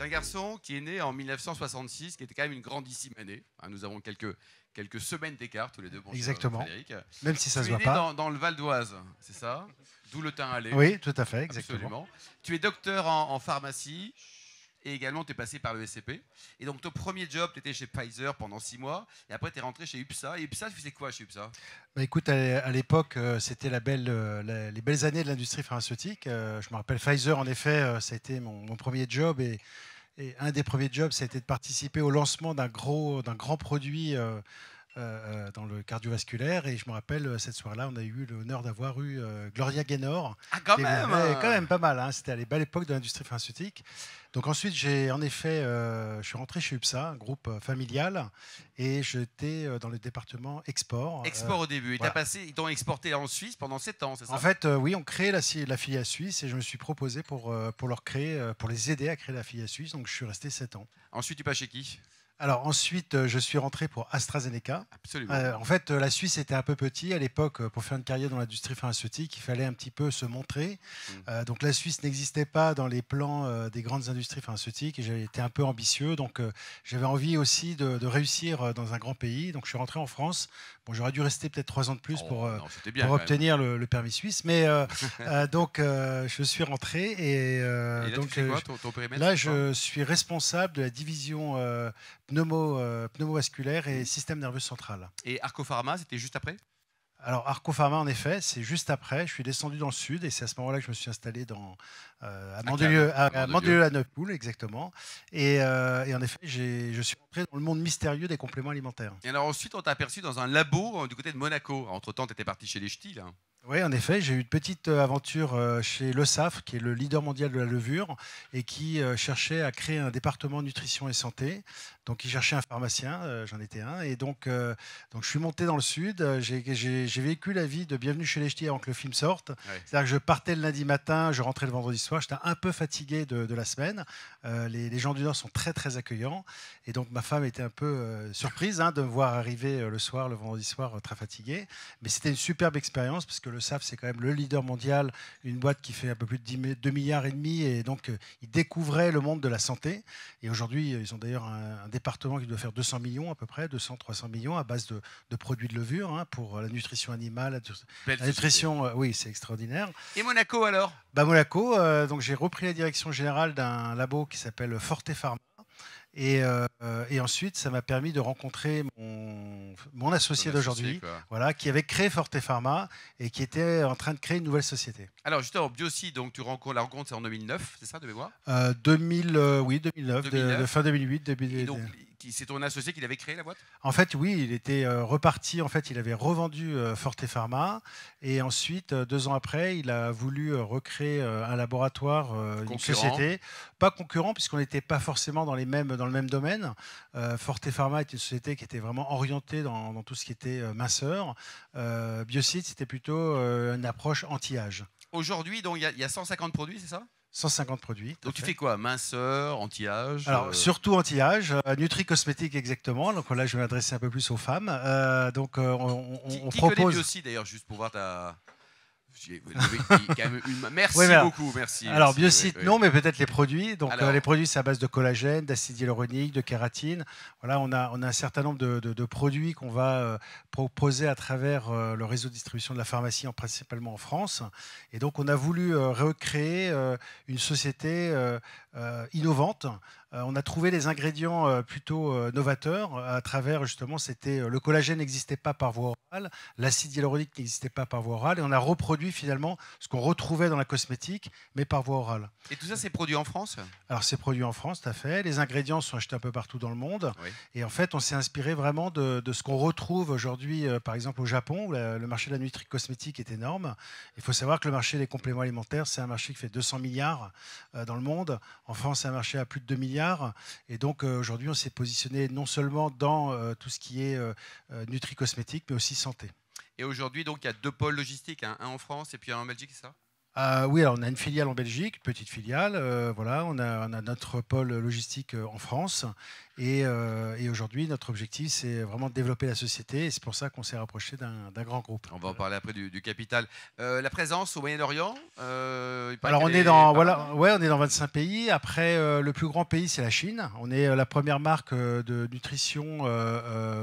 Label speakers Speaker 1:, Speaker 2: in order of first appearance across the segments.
Speaker 1: un garçon qui est né en 1966, qui était quand même une grandissime année. Nous avons quelques semaines d'écart tous les deux. Bonjour,
Speaker 2: exactement.
Speaker 1: Frédéric.
Speaker 2: Même si ça
Speaker 1: tu
Speaker 2: se
Speaker 1: es
Speaker 2: voit
Speaker 1: né
Speaker 2: pas.
Speaker 1: dans le Val d'Oise, c'est ça? D'où le teint allé.
Speaker 2: Oui, tout à fait, exactement.
Speaker 1: Absolument. Tu es docteur en pharmacie. Et également, tu es passé par le SCP. Et donc, ton premier job, tu étais chez Pfizer pendant 6 mois. Et après, tu es rentré chez UPSA. Et UPSA, tu faisais quoi chez UPSA?
Speaker 2: Bah, écoute, à l'époque, c'était les belles années de l'industrie pharmaceutique. Je me rappelle Pfizer, en effet, ça a été mon premier job. Et un des premiers jobs, ça a été de participer au lancement d'un grand produit dans le cardiovasculaire. Et je me rappelle, cette soirée-là, on a eu l'honneur d'avoir eu Gloria Gaynor.
Speaker 1: Ah, quand même
Speaker 2: Quand même pas mal. Hein. C'était à les belles époques de l'industrie pharmaceutique. Donc ensuite, je suis rentré chez UPSA, un groupe familial, et j'étais dans le département export.
Speaker 1: Export au début. Et
Speaker 2: voilà.
Speaker 1: ils t'ont exporté en Suisse pendant 7 ans, c'est ça?
Speaker 2: En fait, oui, on crée la filiale suisse et je me suis proposé pour les aider à créer la filiale suisse. Donc je suis resté 7 ans.
Speaker 1: Ensuite, tu passes chez qui?
Speaker 2: Alors ensuite, je suis rentré pour AstraZeneca.
Speaker 1: Absolument.
Speaker 2: En fait, la Suisse était un peu petit à l'époque. Pour faire une carrière dans l'industrie pharmaceutique, il fallait un petit peu se montrer. Donc la Suisse n'existait pas dans les plans des grandes industries pharmaceutiques. Et j'avais été un peu ambitieux. Donc j'avais envie aussi de réussir dans un grand pays. Donc je suis rentré en France. Bon, j'aurais dû rester peut-être 3 ans de plus pour obtenir le permis suisse. Mais donc je suis rentré. Et
Speaker 1: là,
Speaker 2: donc,
Speaker 1: tu fais quoi, ton périmètre?
Speaker 2: là, je suis responsable de la division pneumovasculaire et système nerveux central.
Speaker 1: Et Arcopharma, c'était juste après?
Speaker 2: Alors, Arcopharma, en effet, c'est juste après. Je suis descendu dans le sud et c'est à ce moment-là que je me suis installé à Mandelieu-la-Neuve-Poule, exactement. Et en effet, je suis entré dans le monde mystérieux des compléments alimentaires.
Speaker 1: Et alors ensuite, on t'a aperçu dans un labo du côté de Monaco. Entre-temps, tu étais parti chez les Ch'tis, là.
Speaker 2: Oui, en effet, j'ai eu une petite aventure chez Le SAF, qui est le leader mondial de la levure, et qui cherchait à créer un département nutrition et santé. Donc, il cherchait un pharmacien, j'en étais un. Et donc je suis monté dans le sud. J'ai vécu la vie de Bienvenue chez les Ch'tis avant que le film sorte. Ouais. C'est-à-dire que je partais le lundi matin, je rentrais le vendredi soir. J'étais un peu fatigué de la semaine. Les gens du Nord sont très, très accueillants. Et donc, ma femme était un peu surprise de me voir arriver le soir, le vendredi soir, très fatigué. Mais c'était une superbe expérience parce que le SAF, c'est quand même le leader mondial, une boîte qui fait un peu plus de 2,5 milliards. Et donc, ils découvraient le monde de la santé. Et aujourd'hui, ils ont d'ailleurs un département qui doit faire 200 millions à peu près, 200-300 millions à base de produits de levure pour la nutrition animale. La nutrition, oui, c'est extraordinaire.
Speaker 1: Et Monaco alors?
Speaker 2: Monaco, donc j'ai repris la direction générale d'un labo qui s'appelle Forte Pharma. Et ensuite, ça m'a permis de rencontrer mon associé d'aujourd'hui, voilà, qui avait créé Forte Pharma et qui était en train de créer une nouvelle société.
Speaker 1: Alors justement, Biocide, donc la rencontre, c'est en 2009, c'est ça de mémoire?
Speaker 2: Oui, 2009, de fin 2008.
Speaker 1: Et donc, c'est ton associé qui avait créé la boîte?
Speaker 2: En fait, oui, il était reparti. En fait, il avait revendu Forte Pharma et ensuite, 2 ans après, il a voulu recréer un laboratoire, une société, pas concurrent puisqu'on n'était pas forcément dans le même domaine. Forte Pharma est une société qui était vraiment orientée dans tout ce qui était minceur. Biocide, c'était plutôt une approche anti-âge.
Speaker 1: Aujourd'hui, donc il y a 150 produits, c'est ça?
Speaker 2: 150 produits.
Speaker 1: Donc tu fais quoi? Minceur, anti-âge?
Speaker 2: Alors surtout anti-âge, nutri-cosmétique exactement. Donc là, je vais m'adresser un peu plus aux femmes. Donc on
Speaker 1: qui
Speaker 2: propose.
Speaker 1: connaît Biocide d'ailleurs, juste pour voir ta. Merci beaucoup, merci.
Speaker 2: Alors
Speaker 1: merci,
Speaker 2: Biocide,
Speaker 1: oui.
Speaker 2: non, mais peut-être les produits. Donc les produits, c'est à base de collagène, d'acide hyaluronique, de kératine. Voilà, on a un certain nombre de produits qu'on va proposer à travers le réseau de distribution de la pharmacie, principalement en France. Et donc on a voulu recréer une société innovante. On a trouvé des ingrédients plutôt novateurs à travers justement, le collagène n'existait pas par voie orale, l'acide hyaluronique n'existait pas par voie orale, et on a reproduit finalement ce qu'on retrouvait dans la cosmétique, mais par voie orale.
Speaker 1: Et tout ça, c'est produit en France?
Speaker 2: Alors c'est produit en France, tout à fait. Les ingrédients sont achetés un peu partout dans le monde. Oui. Et en fait, on s'est inspiré vraiment de ce qu'on retrouve aujourd'hui, par exemple au Japon, où le marché de la nutri-cosmétique est énorme. Il faut savoir que le marché des compléments alimentaires, c'est un marché qui fait 200 milliards dans le monde. En France, c'est un marché à plus de 2 milliards. Et donc aujourd'hui, on s'est positionné non seulement dans tout ce qui est nutri-cosmétique, mais aussi santé.
Speaker 1: Et aujourd'hui, donc, il y a 2 pôles logistiques, un en France et puis un en Belgique, c'est ça?
Speaker 2: Oui, alors on a une filiale en Belgique, petite filiale. Voilà, on a notre pôle logistique en France. Et aujourd'hui, notre objectif, c'est vraiment de développer la société. Et c'est pour ça qu'on s'est rapproché d'un grand groupe.
Speaker 1: On va en parler après du capital. La présence au Moyen-Orient, il paraît
Speaker 2: Alors
Speaker 1: qu'elle
Speaker 2: on est
Speaker 1: est
Speaker 2: dans
Speaker 1: pas mal,
Speaker 2: voilà,
Speaker 1: non?
Speaker 2: ouais, on est dans 25 pays. Après, le plus grand pays, c'est la Chine. On est la première marque de nutrition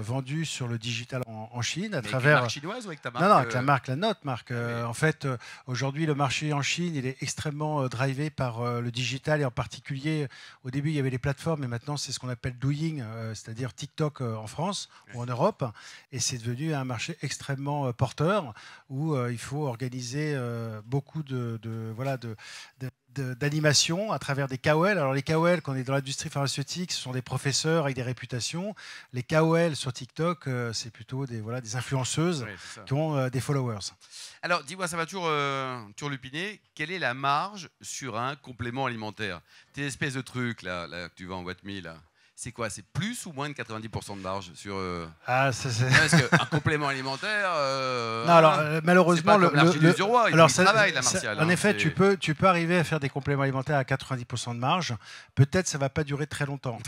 Speaker 2: vendue sur le digital en Chine à
Speaker 1: Mais avec une marque
Speaker 2: travers.
Speaker 1: chinoise ou avec ta
Speaker 2: Non, non,
Speaker 1: marque
Speaker 2: avec la marque, la nôtre marque.
Speaker 1: Ah oui.
Speaker 2: En fait, aujourd'hui, le marché en Chine, il est extrêmement drivé par le digital et en particulier, au début, il y avait les plateformes, et maintenant, c'est ce qu'on appelle Douyin, c'est-à-dire TikTok en France ou en Europe. Et c'est devenu un marché extrêmement porteur où il faut organiser beaucoup voilà, d'animation à travers des KOL. Alors les KOL, quand on est dans l'industrie pharmaceutique, ce sont des professeurs avec des réputations. Les KOL sur TikTok, c'est plutôt voilà, des influenceuses
Speaker 1: Oui, c'est ça.
Speaker 2: qui ont des followers.
Speaker 1: Alors, dis-moi, ça va toujours turlupiner. Quelle est la marge sur un complément alimentaire? Tes espèces de trucs là que tu vends en boîte mille, là, c'est quoi? C'est plus ou moins de 90% de marge sur.
Speaker 2: Ah, ça, c'est...
Speaker 1: Parce qu'un complément alimentaire,
Speaker 2: Non, alors
Speaker 1: c'est
Speaker 2: malheureusement,
Speaker 1: pas comme l'archiduce du roi, il
Speaker 2: alors
Speaker 1: faut qu'il travaille, la Martial.
Speaker 2: en
Speaker 1: Hein,
Speaker 2: effet, tu peux arriver à faire des compléments alimentaires à 90% de marge. Peut-être ça va pas durer très longtemps.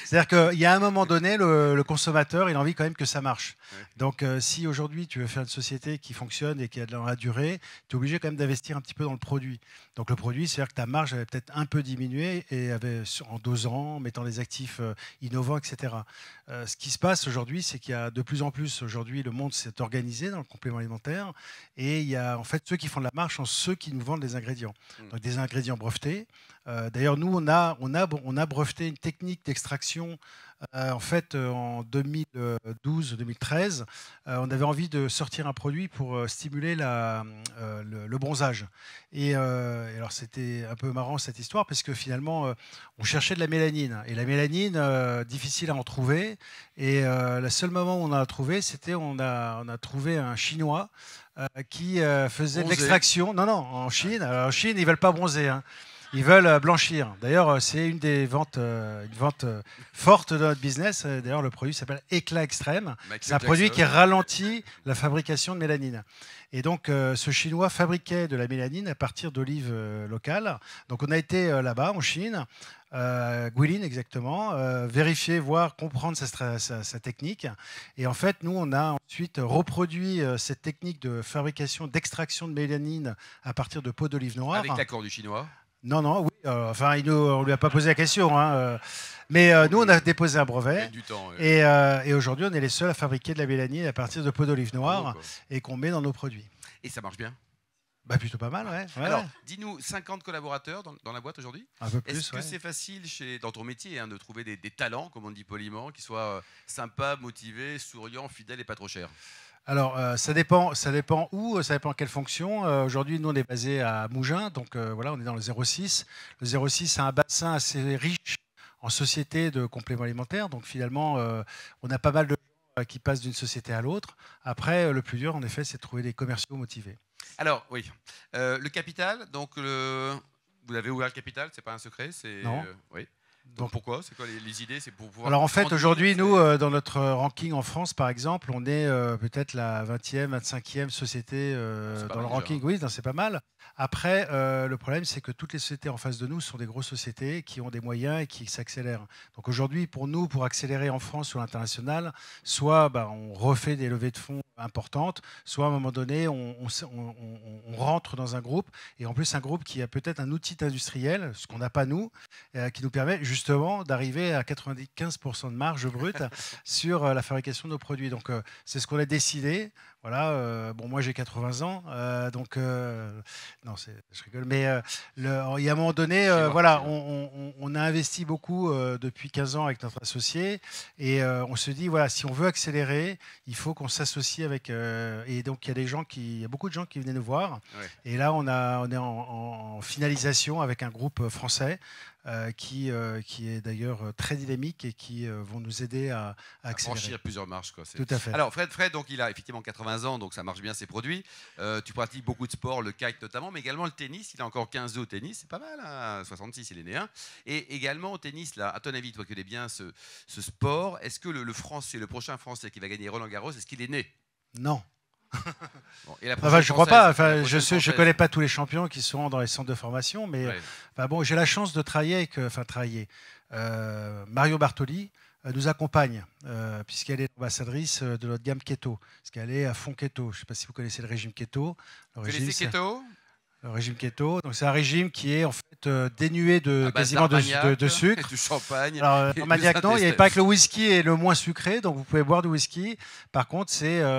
Speaker 2: C'est-à-dire qu'il y a un moment donné, le consommateur, il a envie quand même que ça marche.
Speaker 1: Ouais.
Speaker 2: Donc, si aujourd'hui tu veux faire une société qui fonctionne et qui a dans la durée, tu es obligé quand même d'investir un petit peu dans le produit. Donc, le produit, c'est-à-dire que ta marge avait peut-être un peu diminué et en dosant, en mettant des actifs innovants, etc. Ce qui se passe aujourd'hui, c'est qu'il y a de plus en plus, aujourd'hui, le monde s'est organisé dans le complément alimentaire et il y a en fait ceux qui font de la marge sont ceux qui nous vendent des ingrédients. Donc des ingrédients brevetés. D'ailleurs, nous, on a breveté une technique d'extraction en fait, en 2012-2013, on avait envie de sortir un produit pour stimuler le bronzage. Et alors, c'était un peu marrant cette histoire parce que finalement, on cherchait de la mélanine. Et la mélanine, difficile à en trouver. Et le seul moment où on en a trouvé, c'était on a trouvé un Chinois qui faisait de
Speaker 1: Bronzer.
Speaker 2: l'extraction. Non, non, en Chine. Alors, en Chine, ils ne veulent pas bronzer. Hein. Ils veulent blanchir. D'ailleurs, c'est une vente forte de notre business. D'ailleurs, le produit s'appelle Éclat Extrême.
Speaker 1: Michael
Speaker 2: C'est un produit
Speaker 1: Jackson.
Speaker 2: qui ralentit la fabrication de mélanine. Et donc, ce Chinois fabriquait de la mélanine à partir d'olives locales. Donc, on a été là-bas, en Chine, Guilin exactement, vérifier, voir, comprendre sa technique. Et en fait, nous, on a ensuite reproduit cette technique de fabrication, d'extraction de mélanine à partir de peau d'olive noire.
Speaker 1: Avec l'accord du chinois.
Speaker 2: Non, non, oui. Enfin, on ne lui a pas posé la question. Hein, mais nous, on a déposé un brevet.
Speaker 1: Du temps.
Speaker 2: Et aujourd'hui, on est les seuls à fabriquer de la mélanine à partir de peau d'olive noire
Speaker 1: Bravo, quoi.
Speaker 2: et qu'on met dans nos produits.
Speaker 1: Et ça marche bien.
Speaker 2: Bah, plutôt pas mal, ouais. Ouais,
Speaker 1: Alors,
Speaker 2: ouais.
Speaker 1: dis-nous, 50 collaborateurs dans la boîte aujourd'hui.
Speaker 2: Un peu
Speaker 1: Est-ce
Speaker 2: plus,
Speaker 1: que
Speaker 2: ouais.
Speaker 1: c'est facile dans ton métier de trouver des talents, comme on dit poliment, qui soient sympas, motivés, souriants, fidèles et pas trop chers?
Speaker 2: Alors, ça dépend où, ça dépend quelle fonction. Aujourd'hui, nous, on est basé à Mougins, donc voilà, on est dans le 06. Le 06, c'est un bassin assez riche en sociétés de compléments alimentaires. Donc, finalement, on a pas mal de gens qui passent d'une société à l'autre. Après, le plus dur, en effet, c'est de trouver des commerciaux motivés.
Speaker 1: Alors, oui. Le capital, donc vous avez ouvert le capital, c'est pas un secret, c'est
Speaker 2: Non.
Speaker 1: oui. Donc pourquoi? C'est quoi les idées? C'est pour pouvoir
Speaker 2: Alors en fait,
Speaker 1: grandir,
Speaker 2: aujourd'hui,
Speaker 1: c'est-
Speaker 2: nous, dans notre ranking en France, par exemple, on est peut-être la 20e, 25e société
Speaker 1: C'est pas
Speaker 2: dans le
Speaker 1: mal déjà,
Speaker 2: ranking.
Speaker 1: hein.
Speaker 2: Oui, non, c'est pas mal. Après, le problème, c'est que toutes les sociétés en face de nous sont des grosses sociétés qui ont des moyens et qui s'accélèrent. Donc aujourd'hui, pour nous, pour accélérer en France ou à l'international, soit on refait des levées de fonds importantes, soit à un moment donné, on rentre dans un groupe, et en plus un groupe qui a peut-être un outil industriel, ce qu'on n'a pas nous, qui nous permet justement d'arriver à 95% de marge brute sur la fabrication de nos produits. Donc c'est ce qu'on a décidé. Voilà, bon, moi j'ai 80 ans, donc non, je rigole, mais il y a un moment donné, voilà, on a investi beaucoup depuis 15 ans avec notre associé, et on se dit, voilà, si on veut accélérer, il faut qu'on s'associe avec, et donc il y a beaucoup de gens qui venaient nous voir,
Speaker 1: Ouais.
Speaker 2: et là on est en finalisation avec un groupe français. Qui est d'ailleurs très dynamique et qui vont nous aider à accélérer.
Speaker 1: Franchir plusieurs marches, quoi.
Speaker 2: Tout à fait.
Speaker 1: Alors Fred, donc il a effectivement 80 ans, donc ça marche bien ses produits. Tu pratiques beaucoup de sports, le kite notamment, mais également le tennis. Il a encore 15 ans au tennis, c'est pas mal. Hein, 66, il est né. Hein. Et également au tennis, là, à ton avis, toi qui connais bien ce sport, est-ce que le Français, le prochain Français qui va gagner Roland Garros, est-ce qu'il est né?
Speaker 2: Non.
Speaker 1: Bon, et la
Speaker 2: Enfin,
Speaker 1: prochaine
Speaker 2: je crois
Speaker 1: française,
Speaker 2: pas.
Speaker 1: la
Speaker 2: Enfin,
Speaker 1: prochaine
Speaker 2: je
Speaker 1: française.
Speaker 2: connais pas tous les champions qui sont dans les centres de formation, mais
Speaker 1: Ouais.
Speaker 2: enfin, bon, j'ai la chance de travailler avec, Mario Bartoli nous accompagne puisqu'elle est ambassadrice de notre gamme keto, parce qu'elle est à fond keto. Je ne sais pas si vous connaissez le régime keto.
Speaker 1: Vous connaissez Keto?
Speaker 2: Le régime keto, donc c'est un régime qui est en fait dénué
Speaker 1: À
Speaker 2: de
Speaker 1: base
Speaker 2: quasiment
Speaker 1: d'Armagnac,
Speaker 2: de sucre.
Speaker 1: du champagne
Speaker 2: Alors,
Speaker 1: et du
Speaker 2: Armagnac, non, il n'y avait
Speaker 1: Saint-Estèphe.
Speaker 2: pas que le whisky est le moins sucré, donc vous pouvez boire du whisky. Par contre,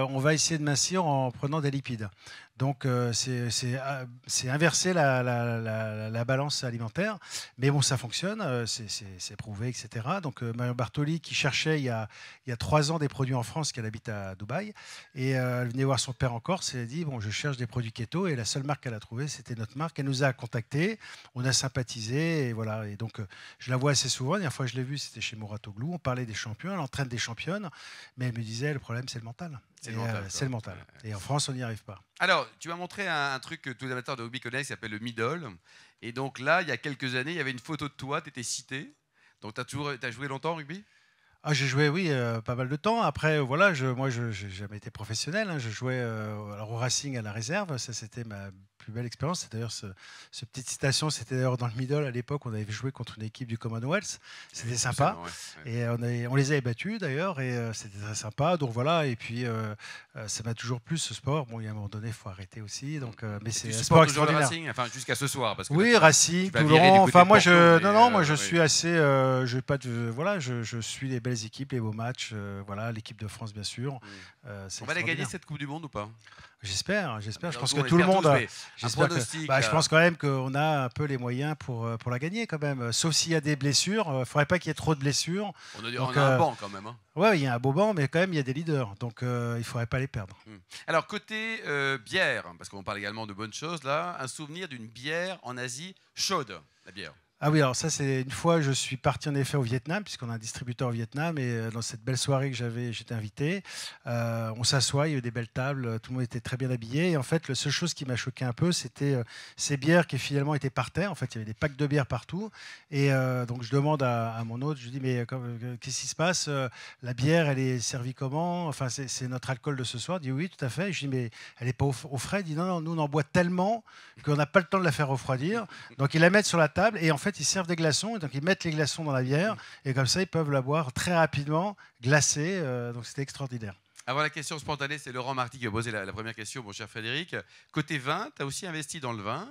Speaker 2: on va essayer de mincir en prenant des lipides. Donc, c'est inverser la balance alimentaire. Mais bon, ça fonctionne, c'est prouvé, etc. Donc, Marion Bartoli, qui cherchait il y a 3 ans des produits en France, qu'elle habite à Dubaï, et elle venait voir son père en Corse, et elle a dit, bon, je cherche des produits keto, et la seule marque qu'elle a trouvée, c'était notre marque. Elle nous a contactés, on a sympathisé, et voilà. Et donc, je la vois assez souvent. La dernière fois que je l'ai vue, c'était chez Mouratoglou. On parlait des champions, elle entraîne des championnes, mais elle me disait, le problème, c'est le mental.
Speaker 1: C'est le mental,
Speaker 2: C'est le mental. Et en France, on n'y arrive pas.
Speaker 1: Alors, tu m'as montré un truc que tous les amateurs de rugby connaissent, qui s'appelle le middle. Et donc là, il y a quelques années, il y avait une photo de toi, tu étais cité. Donc, tu as joué longtemps au rugby?
Speaker 2: Ah, j'ai joué, oui, pas mal de temps. Après, voilà, moi, je n'ai jamais été professionnel, hein. Je jouais alors au Racing à la réserve. Ça, c'était ma plus belle expérience. C'est d'ailleurs ce petite citation, c'était d'ailleurs dans le middle à l'époque. On avait joué contre une équipe du Commonwealth. C'était sympa.
Speaker 1: Absolument, ouais.
Speaker 2: Et on les avait battus d'ailleurs. Et c'était très sympa. Donc voilà. Et puis, ça m'a toujours plu ce sport. Bon, il y a un moment donné, il faut arrêter aussi. Donc, mais
Speaker 1: Et
Speaker 2: c'est
Speaker 1: tu
Speaker 2: un
Speaker 1: supportes
Speaker 2: sport
Speaker 1: toujours le
Speaker 2: extraordinaire.
Speaker 1: Racing, enfin jusqu'à ce soir, parce que
Speaker 2: Oui,
Speaker 1: là,
Speaker 2: Racing,
Speaker 1: vas virer du
Speaker 2: Toulon.
Speaker 1: côté
Speaker 2: Enfin,
Speaker 1: de
Speaker 2: moi,
Speaker 1: Porto, mais,
Speaker 2: non, moi, je
Speaker 1: oui.
Speaker 2: suis assez, je vais pas voilà, je suis les belles équipes, les beaux matchs. Voilà, l'équipe de France, bien sûr. C'est
Speaker 1: On va la gagner
Speaker 2: extraordinaire.
Speaker 1: cette Coupe du Monde ou pas?
Speaker 2: J'espère. Je
Speaker 1: Alors,
Speaker 2: pense
Speaker 1: nous,
Speaker 2: que
Speaker 1: on
Speaker 2: tout le
Speaker 1: espère
Speaker 2: monde.
Speaker 1: tous, mais un
Speaker 2: J'espère
Speaker 1: pronostic,
Speaker 2: je
Speaker 1: là.
Speaker 2: pense quand même qu'on a un peu les moyens pour la gagner quand même. Sauf s'il y a des blessures. Il ne faudrait pas qu'il y ait trop de blessures.
Speaker 1: On a un banc quand même, hein.
Speaker 2: Ouais, il y a un beau banc, mais quand même, il y a des leaders. Donc, il ne faudrait pas les perdre.
Speaker 1: Alors, côté bière, parce qu'on parle également de bonnes choses, là, un souvenir d'une bière en Asie chaude, la bière.
Speaker 2: Ah oui, alors ça, c'est une fois, je suis parti en effet au Vietnam, puisqu'on a un distributeur au Vietnam, et dans cette belle soirée que j'étais invité, on s'assoit, il y avait des belles tables, tout le monde était très bien habillé, et en fait, la seule chose qui m'a choqué un peu, c'était ces bières qui finalement étaient par terre. En fait, il y avait des packs de bières partout, et donc je demande à mon hôte, je lui dis, mais qu'est-ce qui se passe? La bière, elle est servie comment? Enfin, c'est notre alcool de ce soir. Il dit oui, tout à fait. Je dis, mais elle n'est pas au frais? Il dit, non, non, nous, on en boit tellement qu'on n'a pas le temps de la faire refroidir. Donc, ils la mettent sur la table, et en fait, ils servent des glaçons, et donc ils mettent les glaçons dans la bière, et comme ça, ils peuvent la boire très rapidement, glacée. Donc, c'était extraordinaire.
Speaker 1: Avant la question spontanée, c'est Laurent Marty qui a posé la première question, mon cher Frédéric. Côté vin, tu as aussi investi dans le vin,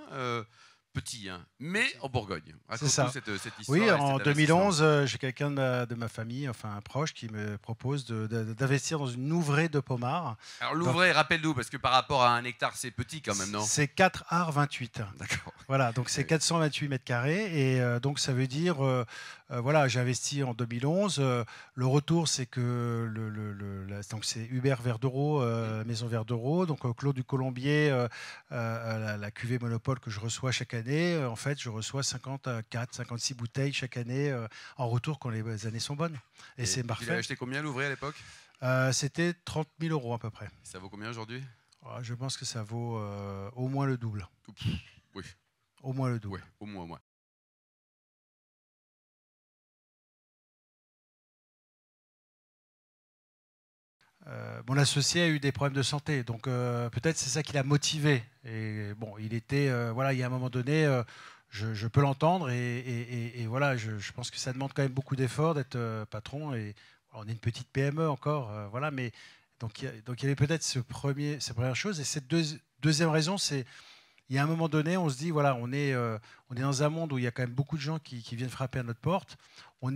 Speaker 1: petit, hein, mais en Bourgogne.
Speaker 2: C'est ça.
Speaker 1: Raconte-nous cette histoire.
Speaker 2: Oui,
Speaker 1: et
Speaker 2: en
Speaker 1: cet
Speaker 2: 2011, j'ai quelqu'un de ma famille, enfin un proche, qui me propose d'investir dans une ouvrée de pommard.
Speaker 1: Alors l'ouvret, rappelle-nous, parce que par rapport à un hectare, c'est petit quand même, non?
Speaker 2: C'est 4 ar 28.
Speaker 1: D'accord.
Speaker 2: Voilà, donc c'est 428 mètres carrés. Et donc ça veut dire, voilà, j'ai investi en 2011. Le retour, c'est que donc c'est Hubert Verdereau, Maison Verdereau, donc Clos du Colombier, la cuvée Monopole que je reçois chaque année. En fait, je reçois 54, 56 bouteilles chaque année en retour quand les années sont bonnes. Et c'est
Speaker 1: Tu l'as
Speaker 2: parfait.
Speaker 1: acheté combien l'ouvret à l'époque?
Speaker 2: C'était 30 000 euros à peu près.
Speaker 1: Ça vaut combien aujourd'hui?
Speaker 2: Je pense que ça vaut au moins le double.
Speaker 1: Oui.
Speaker 2: Au moins le double.
Speaker 1: Ouais, au moins, au moins.
Speaker 2: Mon associé a eu des problèmes de santé, donc peut-être c'est ça qui l'a motivé. Et bon, il était, voilà, il y a un moment donné, je peux l'entendre, et voilà, je pense que ça demande quand même beaucoup d'efforts d'être patron. Et on est une petite PME encore, voilà, mais donc il y avait peut-être cette première chose. Et cette deuxième raison, c'est il y a un moment donné, on se dit, voilà, on est dans un monde où il y a quand même beaucoup de gens qui viennent frapper à notre porte. On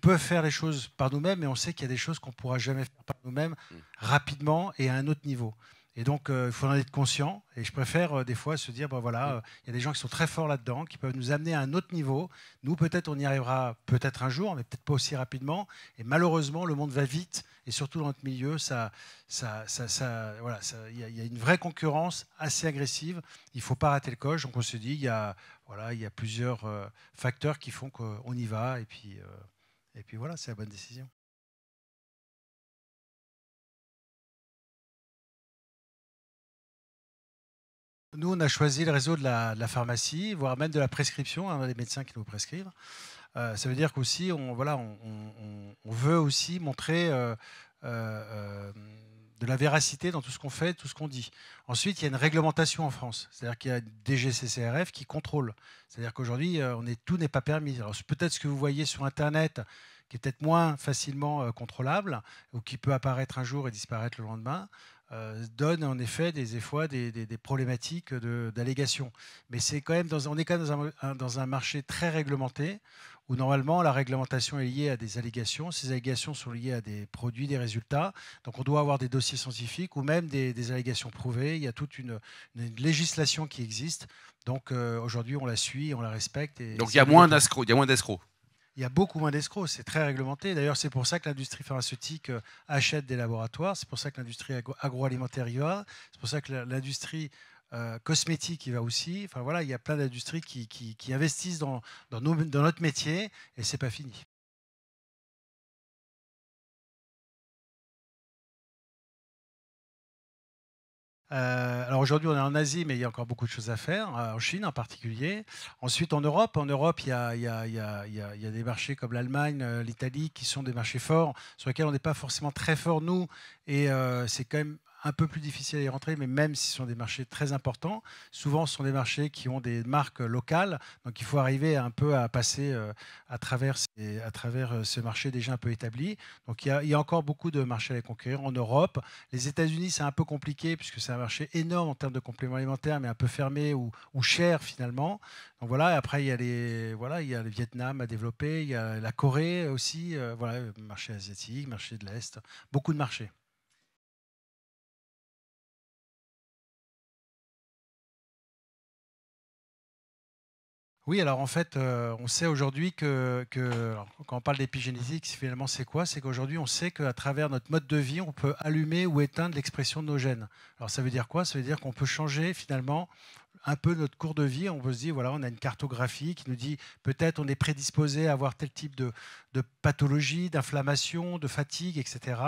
Speaker 2: peut faire les choses par nous-mêmes, mais on sait qu'il y a des choses qu'on ne pourra jamais faire par nous-mêmes rapidement et à un autre niveau. Et donc, il faut en être conscient. Et je préfère des fois se dire, ben voilà, il y a des gens qui sont très forts là-dedans, qui peuvent nous amener à un autre niveau. Nous, peut-être, on y arrivera peut-être un jour, mais peut-être pas aussi rapidement. Et malheureusement, le monde va vite. Et surtout dans notre milieu, voilà, il y a une vraie concurrence assez agressive. Il ne faut pas rater le coche. Donc, on se dit, il y a plusieurs facteurs qui font qu'on y va. Et puis voilà, c'est la bonne décision. Nous, on a choisi le réseau de la pharmacie, voire même de la prescription, hein, les médecins qui nous prescrivent. Ça veut dire qu'aussi, on veut aussi montrer de la véracité dans tout ce qu'on fait, tout ce qu'on dit. Ensuite, il y a une réglementation en France. C'est-à-dire qu'il y a DGCCRF qui contrôle. C'est-à-dire qu'aujourd'hui, tout n'est pas permis. Alors peut-être ce que vous voyez sur Internet, qui est peut-être moins facilement contrôlable, ou qui peut apparaître un jour et disparaître le lendemain, donne en effet des fois des problématiques d'allégation. Mais c'est quand même on est quand même dans un marché très réglementé, où normalement la réglementation est liée à des allégations. Ces allégations sont liées à des produits, des résultats. Donc on doit avoir des dossiers scientifiques ou même des allégations prouvées. Il y a toute une législation qui existe. Donc aujourd'hui on la suit, on la respecte.
Speaker 1: Donc il y a moins d'escrocs.
Speaker 2: Il y a beaucoup moins d'escrocs, c'est très réglementé. D'ailleurs, c'est pour ça que l'industrie pharmaceutique achète des laboratoires, c'est pour ça que l'industrie agroalimentaire y va, c'est pour ça que l'industrie cosmétique y va aussi. Enfin voilà, il y a plein d'industries qui investissent dans notre métier et c'est pas fini. Alors aujourd'hui, on est en Asie, mais il y a encore beaucoup de choses à faire, en Chine en particulier. Ensuite, en Europe, il y a des marchés comme l'Allemagne, l'Italie, qui sont des marchés forts, sur lesquels on n'est pas forcément très fort, nous, et c'est quand même un peu plus difficile à y rentrer, mais même si ce sont des marchés très importants, souvent ce sont des marchés qui ont des marques locales, donc il faut arriver un peu à passer à travers ce marché déjà un peu établi. Donc il y a encore beaucoup de marchés à conquérir en Europe. Les États-Unis, c'est un peu compliqué puisque c'est un marché énorme en termes de compléments alimentaires, mais un peu fermé ou cher finalement. Donc voilà, et après il y a le Vietnam à développer, il y a la Corée aussi, voilà, marché asiatique, marché de l'Est, beaucoup de marchés. Oui, alors en fait, on sait aujourd'hui alors, quand on parle d'épigénétique, finalement, c'est quoi? C'est qu'aujourd'hui, on sait qu'à travers notre mode de vie, on peut allumer ou éteindre l'expression de nos gènes. Alors ça veut dire quoi? Ça veut dire qu'on peut changer finalement un peu notre cours de vie. On peut se dire, voilà, on a une cartographie qui nous dit peut-être on est prédisposé à avoir tel type de pathologie, d'inflammation, de fatigue, etc.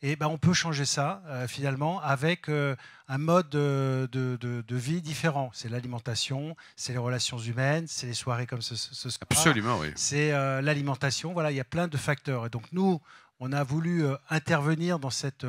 Speaker 2: Et ben, on peut changer ça finalement avec un mode de vie différent. C'est l'alimentation, c'est les relations humaines, c'est les soirées comme ce soir.
Speaker 1: Absolument, oui.
Speaker 2: C'est l'alimentation. Voilà, il y a plein de facteurs. Et donc nous, on a voulu intervenir dans cette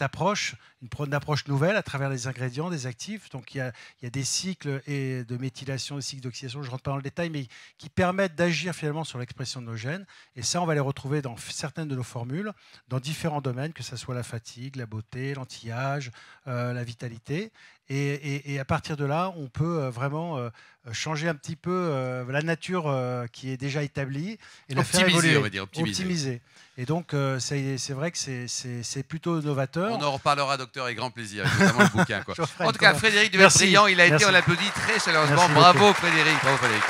Speaker 2: approche, une approche nouvelle à travers les ingrédients, des actifs. Donc il y a des cycles de méthylation, des cycles d'oxydation, je ne rentre pas dans le détail, mais qui permettent d'agir finalement sur l'expression de nos gènes. Et ça, on va les retrouver dans certaines de nos formules, dans différents domaines, que ce soit la fatigue, la beauté, l'anti-âge, la vitalité. Et à partir de là, on peut vraiment changer un petit peu la nature qui est déjà établie et la faire évoluer.
Speaker 1: On va dire, optimiser.
Speaker 2: Et donc, c'est vrai que c'est plutôt novateur.
Speaker 1: On en reparlera, docteur, avec grand plaisir, notamment le bouquin. Quoi. En tout cas, Frédéric Duvet-Brillant, il a été, on l'applaudit très chaleureusement. Bravo, Frédéric. Bravo, Frédéric.